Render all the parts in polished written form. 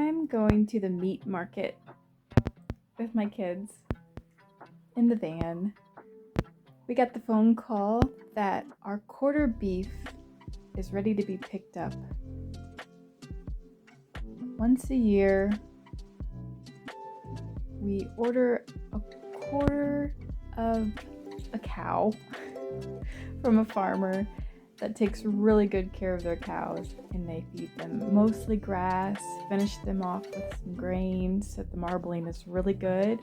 I'm going to the meat market with my kids in the van. We got the phone call that our quarter beef is ready to be picked up. Once a year, we order a quarter of a cow from a farmer that takes really good care of their cows, and they feed them mostly grass, finish them off with some grain so that the marbling is really good.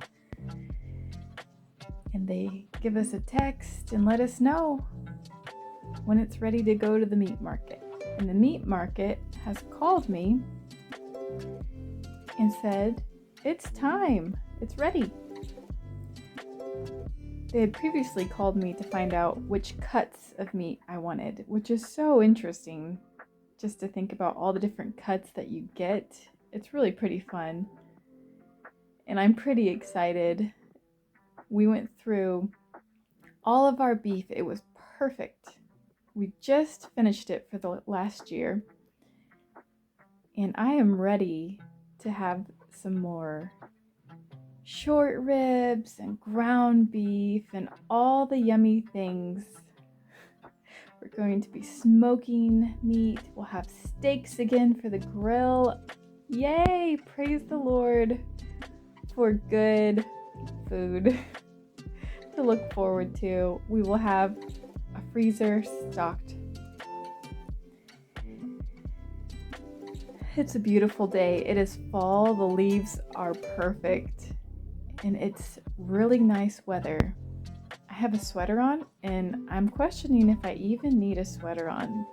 And they give us a text and let us know when it's ready to go to the meat market. And the meat market has called me and said, it's time, it's ready. They had previously called me to find out which cuts of meat I wanted, which is so interesting just to think about all the different cuts that you get. It's really pretty fun. And I'm pretty excited. We went through all of our beef. It was perfect. We just finished it for the last year. And I am ready to have some more short ribs and ground beef and all the yummy things. We're going to be smoking meat. We'll have steaks again for the grill. Yay! Praise the Lord for good food to look forward to. We will have a freezer stocked. It's a beautiful day. It is fall. The leaves are perfect. And it's really nice weather. I have a sweater on, and I'm questioning if I even need a sweater on.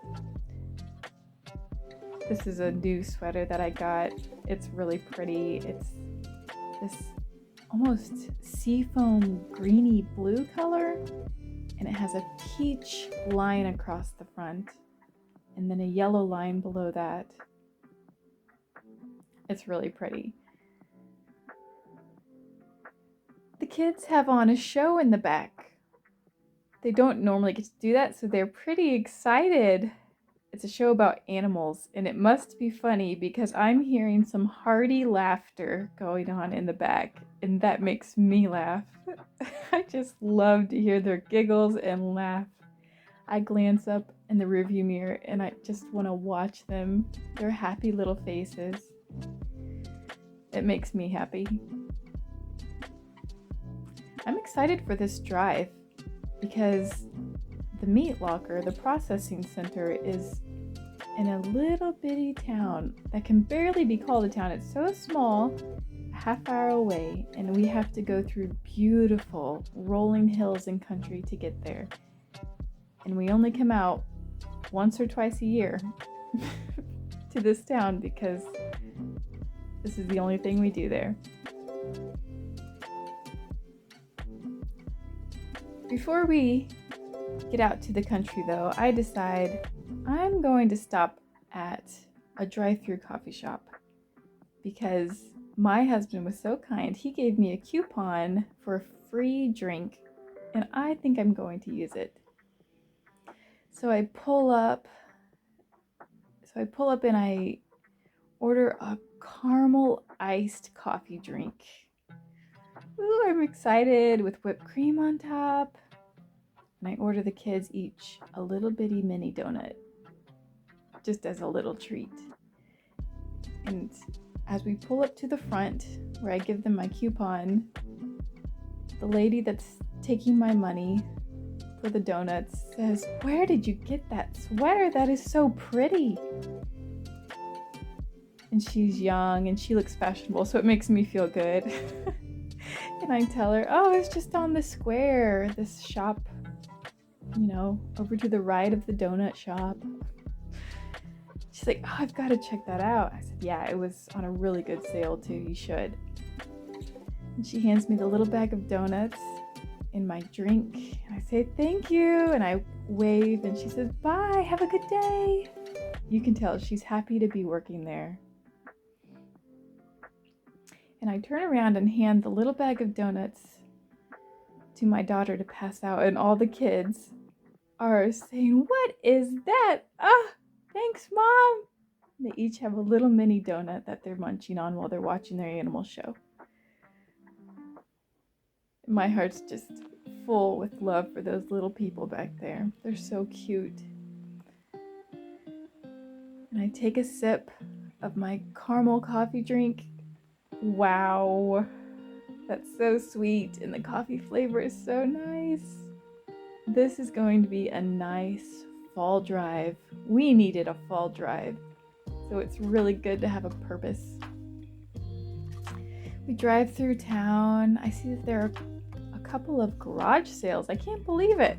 This is a new sweater that I got. It's really pretty. It's this almost seafoam greeny blue color, and it has a peach line across the front, and then a yellow line below that. It's really pretty. The kids have on a show in the back. They don't normally get to do that, so they're pretty excited. It's a show about animals, and it must be funny because I'm hearing some hearty laughter going on in the back, and that makes me laugh. I just love to hear their giggles and laugh. I glance up in the rearview mirror, and I just want to watch them, their happy little faces. It makes me happy. I'm excited for this drive because the meat locker, the processing center, is in a little bitty town that can barely be called a town. It's so small, a half hour away, and we have to go through beautiful rolling hills and country to get there. And we only come out once or twice a year to this town because this is the only thing we do there. Before we get out to the country, though, I decide I'm going to stop at a drive-through coffee shop because my husband was so kind. He gave me a coupon for a free drink, and I think I'm going to use it. So I pull up and I order a caramel iced coffee drink. Ooh, I'm excited, with whipped cream on top. And I order the kids each a little bitty mini donut, just as a little treat. And as we pull up to the front, where I give them my coupon, the lady that's taking my money for the donuts says, "Where did you get that sweater? That is so pretty." And she's young and she looks fashionable, so it makes me feel good. And I tell her, "Oh, it's just on the square, this shop, over to the right of the donut shop." She's like, "Oh, I've got to check that out." I said, "Yeah, it was on a really good sale too. You should." And she hands me the little bag of donuts and my drink. And I say, "Thank you." And I wave and she says, "Bye, have a good day." You can tell she's happy to be working there. And I turn around and hand the little bag of donuts to my daughter to pass out, and all the kids are saying, "What is that? Ah, thanks, Mom." They each have a little mini donut that they're munching on while they're watching their animal show. My heart's just full with love for those little people back there. They're so cute. And I take a sip of my caramel coffee drink. Wow, that's so sweet, and the coffee flavor is so nice. This is going to be a nice fall drive. We needed a fall drive, so it's really good to have a purpose. We drive through town. I see that there are a couple of garage sales. I can't believe it.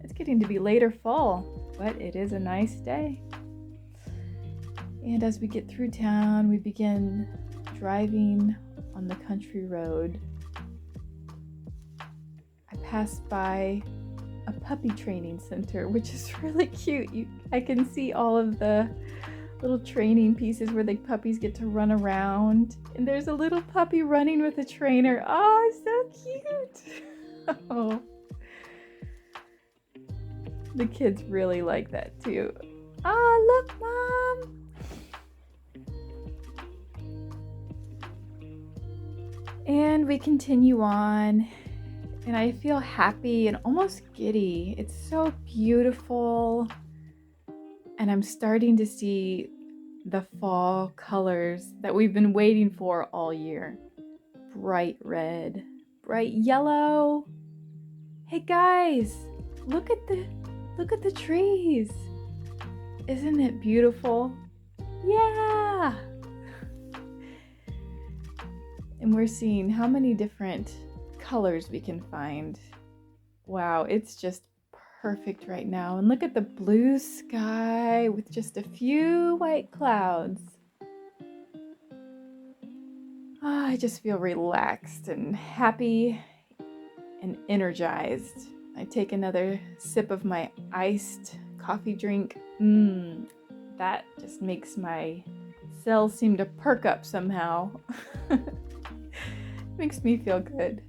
It's getting to be later fall, but it is a nice day. And as we get through town, we begin driving on the country road. I pass by a puppy training center, which is really cute. I can see all of the little training pieces where the puppies get to run around. And there's a little puppy running with a trainer. Oh, so cute. Oh. The kids really like that too. Oh, look, Mom. And we continue on, and I feel happy and almost giddy. It's so beautiful, and I'm starting to see the fall colors that we've been waiting for all year. Bright red, bright yellow. Hey guys, look at the trees. Isn't it beautiful? Yeah. And we're seeing how many different colors we can find. Wow, it's just perfect right now. And look at the blue sky with just a few white clouds. Oh, I just feel relaxed and happy and energized. I take another sip of my iced coffee drink. That just makes my cells seem to perk up somehow. Makes me feel good.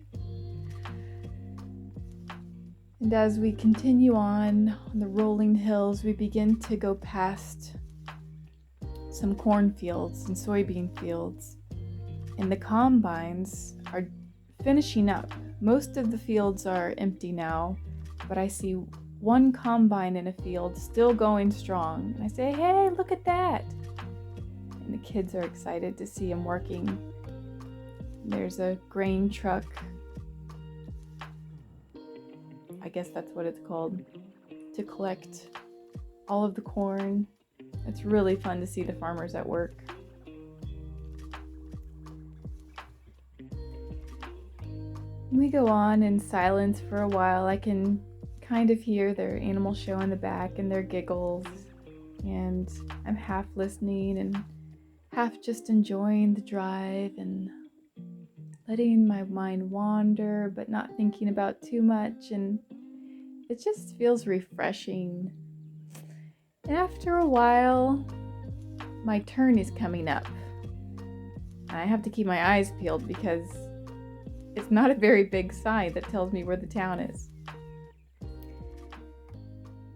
And as we continue on the rolling hills, we begin to go past some cornfields and soybean fields. And the combines are finishing up. Most of the fields are empty now, but I see one combine in a field still going strong. And I say, hey, look at that. And the kids are excited to see him working. There's a grain truck. I guess that's what it's called, to collect all of the corn. It's really fun to see the farmers at work. We go on in silence for a while. I can kind of hear their animal show in the back and their giggles, and I'm half listening and half just enjoying the drive and letting my mind wander, but not thinking about too much, and it just feels refreshing. And after a while, my turn is coming up. And I have to keep my eyes peeled because it's not a very big sign that tells me where the town is.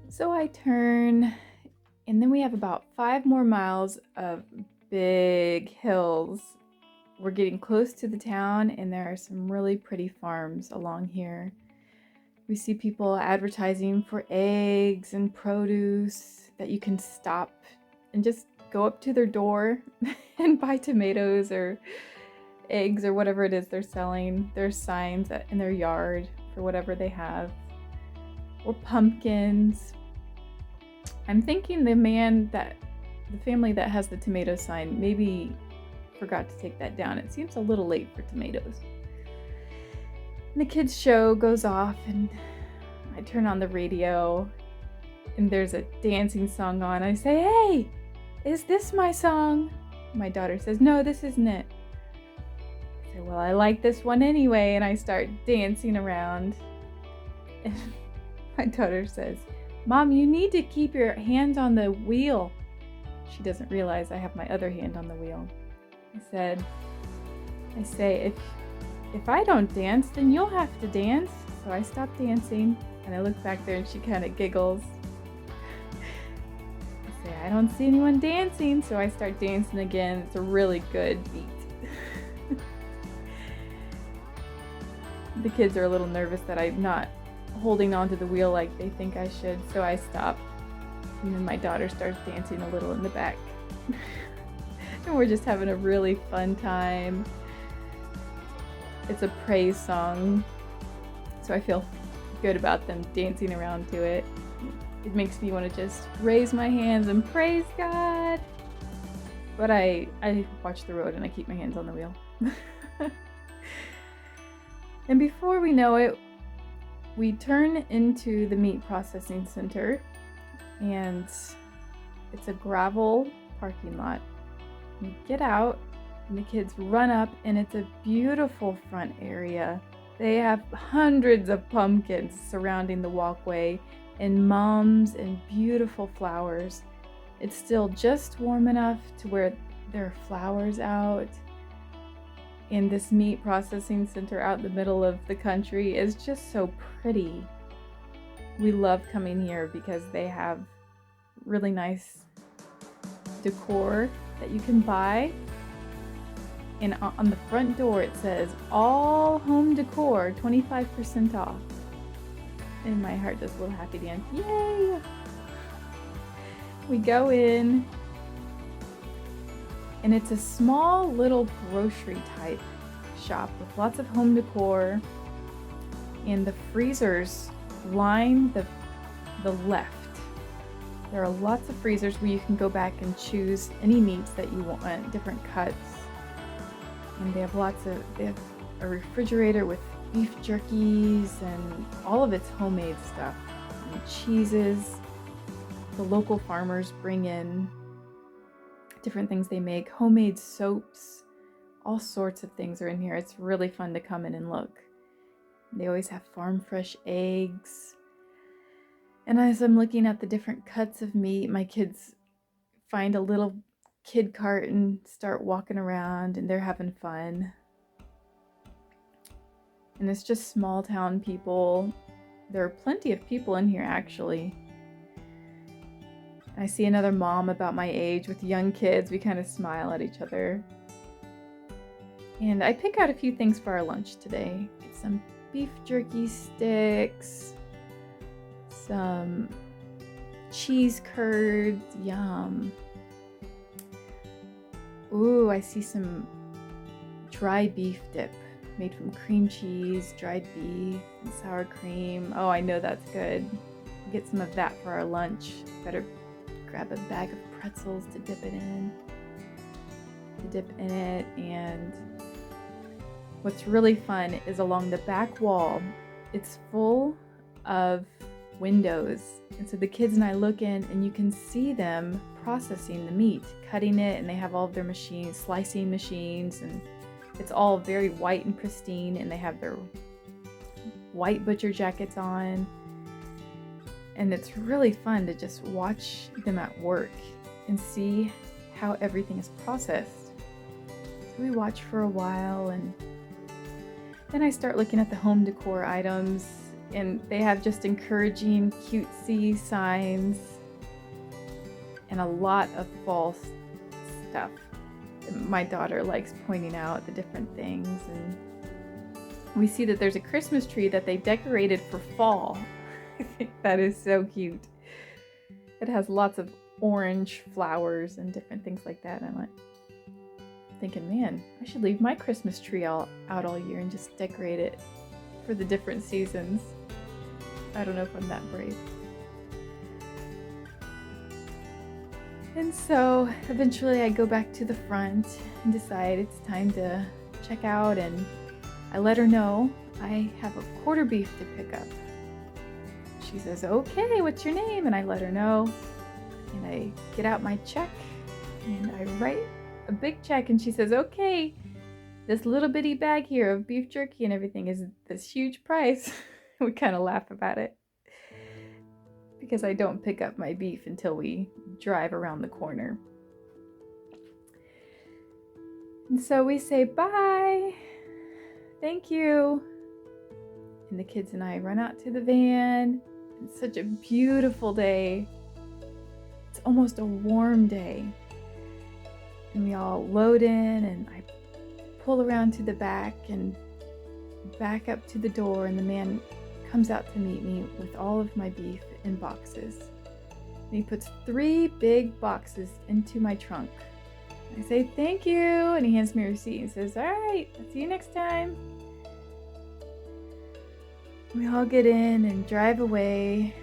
So I turn, and then we have about 5 more miles of big hills. We're getting close to the town, and there are some really pretty farms along here. We see people advertising for eggs and produce that you can stop and just go up to their door and buy tomatoes or eggs or whatever it is they're selling. There's signs in their yard for whatever they have. Or pumpkins. I'm thinking the family that has the tomato sign maybe forgot to take that down. It seems a little late for tomatoes. And the kids' show goes off, and I turn on the radio, and there's a dancing song on. I say, hey, is this my song? My daughter says, no, this isn't it. I say, well, I like this one anyway, and I start dancing around. And my daughter says, Mom, you need to keep your hands on the wheel. She doesn't realize I have my other hand on the wheel. I say, if I don't dance, then you'll have to dance. So I stop dancing, and I look back there, and she kind of giggles. I say, I don't see anyone dancing, so I start dancing again. It's a really good beat. The kids are a little nervous that I'm not holding onto the wheel like they think I should, so I stop. And then my daughter starts dancing a little in the back. And we're just having a really fun time. It's a praise song, so I feel good about them dancing around to it. It makes me want to just raise my hands and praise God. But I watch the road and I keep my hands on the wheel. And before we know it, we turn into the meat processing center, and it's a gravel parking lot. We get out and the kids run up, and it's a beautiful front area. They have hundreds of pumpkins surrounding the walkway and mums and beautiful flowers. It's still just warm enough to where there are flowers out. And this meat processing center out in the middle of the country is just so pretty. We love coming here because they have really nice decor that you can buy. And on the front door it says, all home decor, 25% off. And my heart does a little happy dance. Yay! We go in, and it's a small little grocery type shop with lots of home decor, and the freezers line the left. There are lots of freezers where you can go back and choose any meats that you want, different cuts. And they have a refrigerator with beef jerkies and all of its homemade stuff, and cheeses. The local farmers bring in different things they make, homemade soaps, all sorts of things are in here. It's really fun to come in and look. They always have farm fresh eggs. And as I'm looking at the different cuts of meat, my kids find a little kid cart and start walking around, and they're having fun. And it's just small town people. There are plenty of people in here, actually. I see another mom about my age with young kids. We kind of smile at each other. And I pick out a few things for our lunch today. Some beef jerky sticks, some cheese curds, yum. Ooh, I see some dry beef dip made from cream cheese, dried beef, and sour cream. Oh, I know that's good. We'll get some of that for our lunch. Better grab a bag of pretzels to dip in it. And what's really fun is along the back wall, it's full of windows. And so the kids and I look in, and you can see them processing the meat, cutting it, and they have all of their machines, slicing machines, and it's all very white and pristine, and they have their white butcher jackets on. And it's really fun to just watch them at work and see how everything is processed. So we watch for a while, and then I start looking at the home decor items, and they have just encouraging, cutesy signs and a lot of fall stuff. My daughter likes pointing out the different things, and we see that there's a Christmas tree that they decorated for fall. I think that is so cute. It has lots of orange flowers and different things like that. And I'm like thinking, man, I should leave my Christmas tree out all year and just decorate it for the different seasons. I don't know if I'm that brave. And so eventually I go back to the front and decide it's time to check out, and I let her know I have a quarter beef to pick up. She says, okay, what's your name? And I let her know, and I get out my check and I write a big check, and she says, okay, this little bitty bag here of beef jerky and everything is this huge price. We kind of laugh about it because I don't pick up my beef until we drive around the corner. And so we say bye, thank you, and the kids and I run out to the van. It's such a beautiful day. It's almost a warm day. And we all load in, and I pull around to the back and back up to the door, and the man comes out to meet me with all of my beef in boxes. And he puts 3 big boxes into my trunk. I say, "Thank you," and he hands me a receipt and says, "All right, I'll see you next time." We all get in and drive away,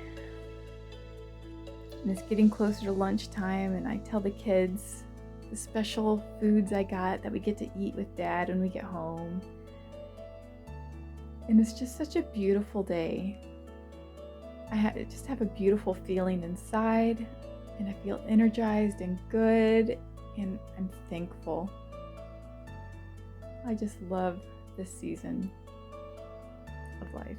and it's getting closer to lunchtime, and I tell the kids the special foods I got that we get to eat with Dad when we get home. And it's just such a beautiful day. I just have a beautiful feeling inside, and I feel energized and good, and I'm thankful. I just love this season of life.